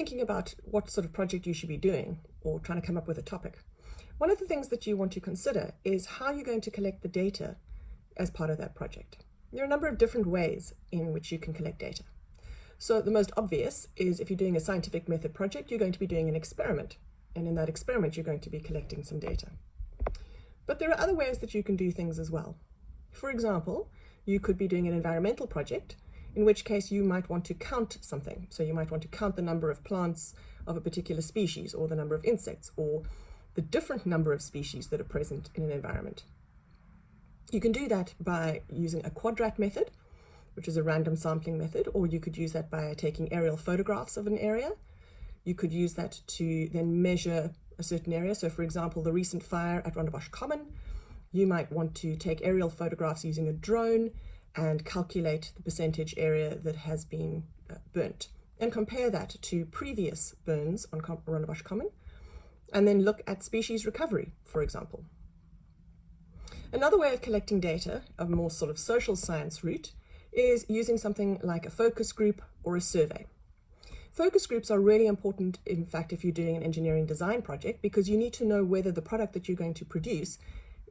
thinking about what sort of project you should be doing or trying to come up with a topic, one of the things that you want to consider is how you're going to collect the data as part of that project. There are a number of different ways in which you can collect data. So the most obvious is if you're doing a scientific method project, you're going to be doing an experiment. And in that experiment, you're going to be collecting some data. But there are other ways that you can do things as well. For example, you could be doing an environmental project, in which case you might want to count something. So you might want to count the number of plants of a particular species, or the number of insects, or the different number of species that are present in an environment. You can do that by using a quadrat method, which is a random sampling method, or you could use that by taking aerial photographs of an area. You could use that to then measure a certain area. So for example, the recent fire at Rondebosch Common, you might want to take aerial photographs using a drone and calculate the percentage area that has been burnt, and compare that to previous burns on Rondebosch Common, and then look at species recovery, for example. Another way of collecting data, a more sort of social science route, is using something like a focus group or a survey. Focus groups are really important, in fact, if you're doing an engineering design project, because you need to know whether the product that you're going to produce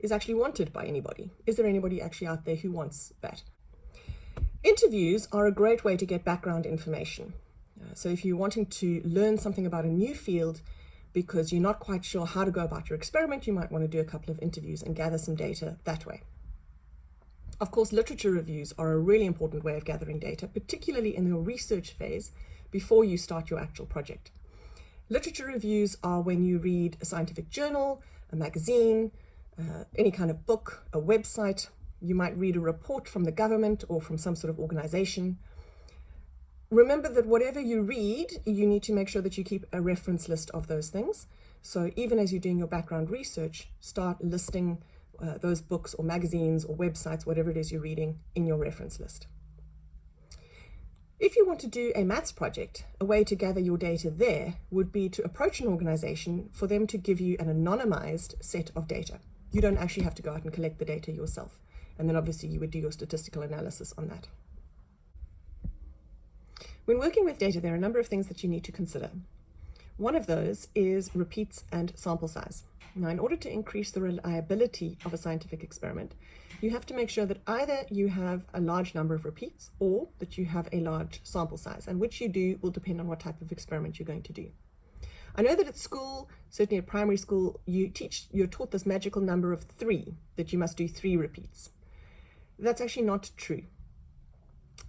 is actually wanted by anybody. Is there anybody actually out there who wants that? Interviews are a great way to get background information. So if you're wanting to learn something about a new field because you're not quite sure how to go about your experiment, you might want to do a couple of interviews and gather some data that way. Of course, literature reviews are a really important way of gathering data, particularly in your research phase before you start your actual project. Literature reviews are when you read a scientific journal, a magazine, any kind of book, a website. You might read a report from the government or from some sort of organization. Remember that whatever you read, you need to make sure that you keep a reference list of those things. So even as you're doing your background research, start listing those books or magazines or websites, whatever it is you're reading, in your reference list. If you want to do a maths project, a way to gather your data there would be to approach an organization for them to give you an anonymized set of data. You don't actually have to go out and collect the data yourself. And then obviously you would do your statistical analysis on that. When working with data, there are a number of things that you need to consider. One of those is repeats and sample size. Now, in order to increase the reliability of a scientific experiment, you have to make sure that either you have a large number of repeats or that you have a large sample size, and which you do will depend on what type of experiment you're going to do. I know that at school, certainly at primary school, you're taught this magical number of 3, that you must do 3 repeats. That's actually not true.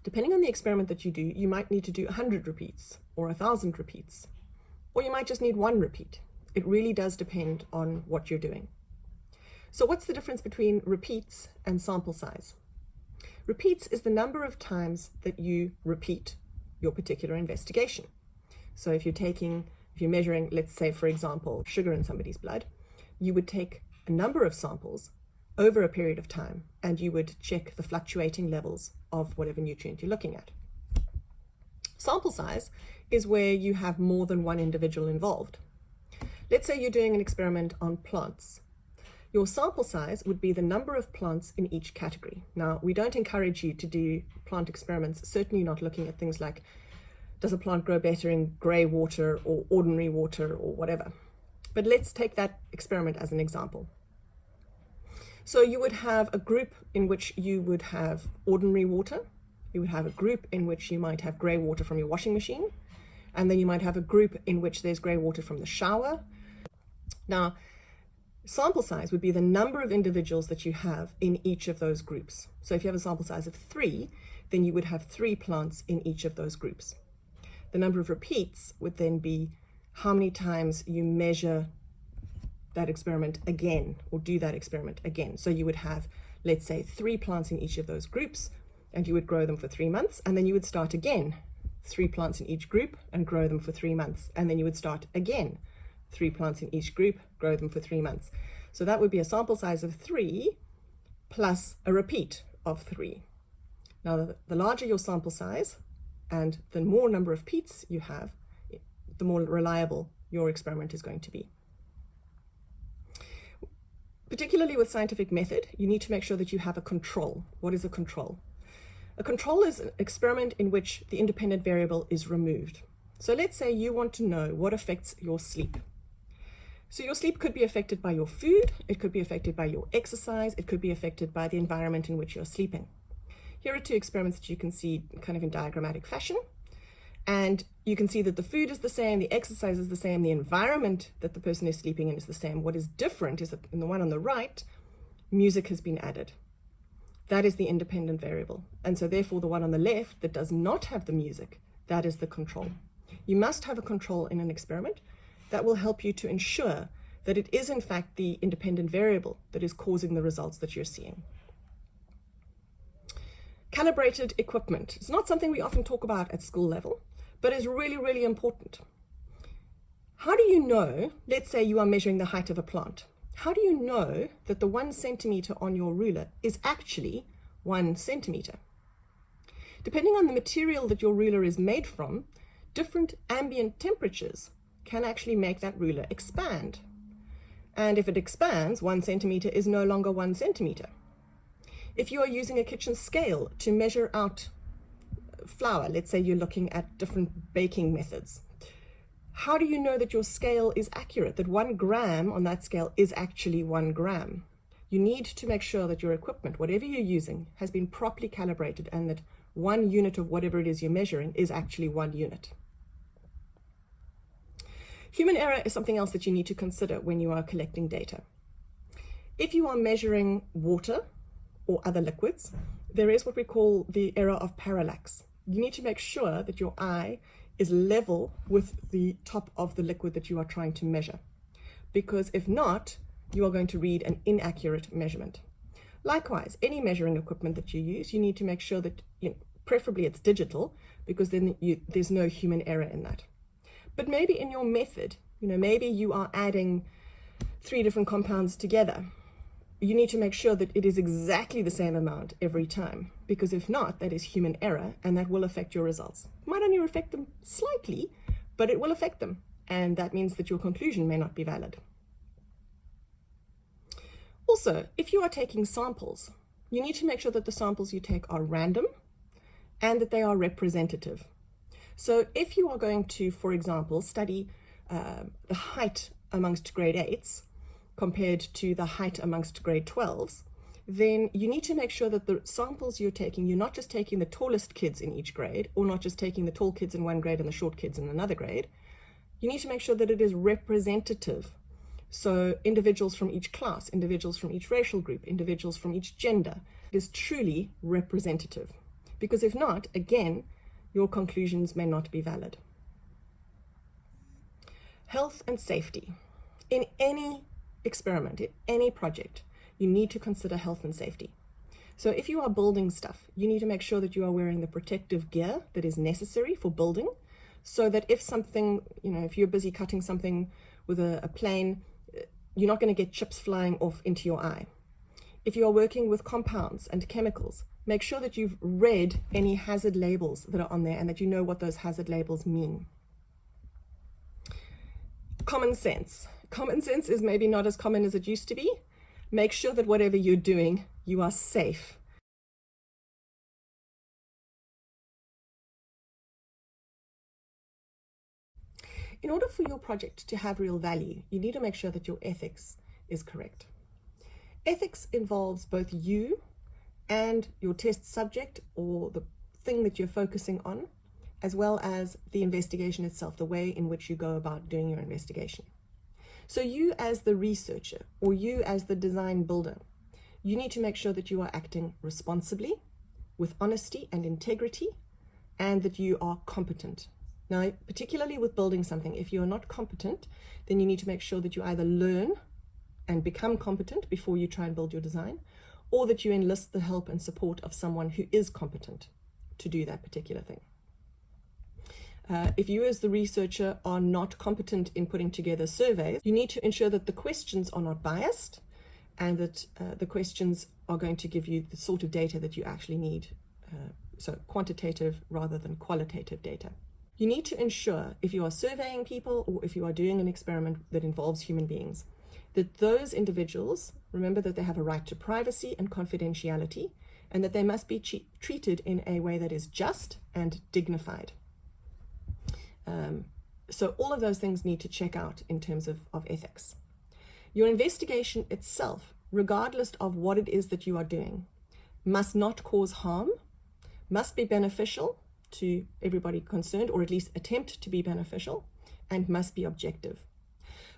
Depending on the experiment that you do, you might need to do 100 repeats or 1,000 repeats, or you might just need 1 repeat. It really does depend on what you're doing. So what's the difference between repeats and sample size? Repeats is the number of times that you repeat your particular investigation. So if you're measuring, let's say, for example, sugar in somebody's blood, you would take a number of samples over a period of time, and you would check the fluctuating levels of whatever nutrient you're looking at. Sample size is where you have more than one individual involved. Let's say you're doing an experiment on plants. Your sample size would be the number of plants in each category. Now, we don't encourage you to do plant experiments, certainly not looking at things like, does a plant grow better in grey water or ordinary water or whatever. But let's take that experiment as an example. So you would have a group in which you would have ordinary water. You would have a group in which you might have grey water from your washing machine. And then you might have a group in which there's grey water from the shower. Now, sample size would be the number of individuals that you have in each of those groups. So if you have a sample size of 3, then you would have 3 plants in each of those groups. The number of repeats would then be how many times you measure that experiment again, or do that experiment again. So you would have, let's say, 3 plants in each of those groups, and you would grow them for 3 months, and then you would start again, 3 plants in each group, and grow them for 3 months, and then you would start again, 3 plants in each group, grow them for 3 months. So that would be a sample size of 3 plus a repeat of 3. Now, the larger your sample size and the more number of repeats you have, the more reliable your experiment is going to be. Particularly with scientific method, you need to make sure that you have a control. What is a control? A control is an experiment in which the independent variable is removed. So let's say you want to know what affects your sleep. So your sleep could be affected by your food, it could be affected by your exercise, it could be affected by the environment in which you're sleeping. Here are two experiments that you can see kind of in diagrammatic fashion. And you can see that the food is the same, the exercise is the same, the environment that the person is sleeping in is the same. What is different is that in the one on the right, music has been added. That is the independent variable. And so therefore the one on the left that does not have the music, that is the control. You must have a control in an experiment that will help you to ensure that it is in fact the independent variable that is causing the results that you're seeing. Calibrated equipment. It's not something we often talk about at school level, but is really, really important. How do you know, let's say you are measuring the height of a plant. How do you know that the 1 centimeter on your ruler is actually 1 centimeter? Depending on the material that your ruler is made from, different ambient temperatures can actually make that ruler expand. And if it expands, 1 centimeter is no longer 1 centimeter. If you are using a kitchen scale to measure out flour, let's say you're looking at different baking methods, how do you know that your scale is accurate, that 1 gram on that scale is actually 1 gram? You need to make sure that your equipment, whatever you're using, has been properly calibrated and that 1 unit of whatever it is you're measuring is actually 1 unit. Human error is something else that you need to consider when you are collecting data. If you are measuring water or other liquids, there is what we call the error of parallax. You need to make sure that your eye is level with the top of the liquid that you are trying to measure, because if not, you are going to read an inaccurate measurement. Likewise, any measuring equipment that you use, you need to make sure that, preferably it's digital, because then there's no human error in that. But maybe in your method, maybe you are adding 3 different compounds together. You need to make sure that it is exactly the same amount every time, because if not, that is human error and that will affect your results. It might only affect them slightly, but it will affect them, and that means that your conclusion may not be valid. Also, if you are taking samples, you need to make sure that the samples you take are random and that they are representative. So if you are going to, for example, study the height amongst grade 8s compared to the height amongst grade 12s, then you need to make sure that the samples you're taking, you're not just taking the tallest kids in each grade, or not just taking the tall kids in one grade and the short kids in another grade. You need to make sure that it is representative. So individuals from each class, individuals from each racial group, individuals from each gender, it is truly representative. Because if not, again, your conclusions may not be valid. Health and safety. In any experiment, in any project, you need to consider health and safety. So if you are building stuff, you need to make sure that you are wearing the protective gear that is necessary for building, so that if something, if you're busy cutting something with a plane, you're not going to get chips flying off into your eye. If you are working with compounds and chemicals, make sure that you've read any hazard labels that are on there and that you know what those hazard labels mean. Common sense. Common sense is maybe not as common as it used to be. Make sure that whatever you're doing, you are safe. In order for your project to have real value, you need to make sure that your ethics is correct. Ethics involves both you and your test subject, or the thing that you're focusing on, as well as the investigation itself, the way in which you go about doing your investigation. So you as the researcher, or you as the design builder, you need to make sure that you are acting responsibly, with honesty and integrity, and that you are competent. Now, particularly with building something, if you are not competent, then you need to make sure that you either learn and become competent before you try and build your design, or that you enlist the help and support of someone who is competent to do that particular thing. If you as the researcher are not competent in putting together surveys, you need to ensure that the questions are not biased and that the questions are going to give you the sort of data that you actually need, so quantitative rather than qualitative data. You need to ensure, if you are surveying people or if you are doing an experiment that involves human beings, that those individuals, remember that they have a right to privacy and confidentiality, and that they must be treated in a way that is just and dignified. So all of those things need to check out in terms of ethics. Your investigation itself, regardless of what it is that you are doing, must not cause harm, must be beneficial to everybody concerned, or at least attempt to be beneficial, and must be objective.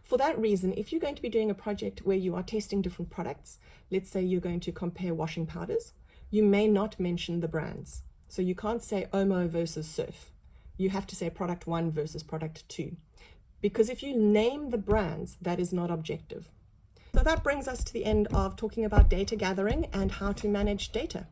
For that reason, if you're going to be doing a project where you are testing different products, let's say you're going to compare washing powders, you may not mention the brands. So you can't say Omo versus Surf. You have to say product 1 versus product 2. Because if you name the brands, that is not objective. So that brings us to the end of talking about data gathering and how to manage data.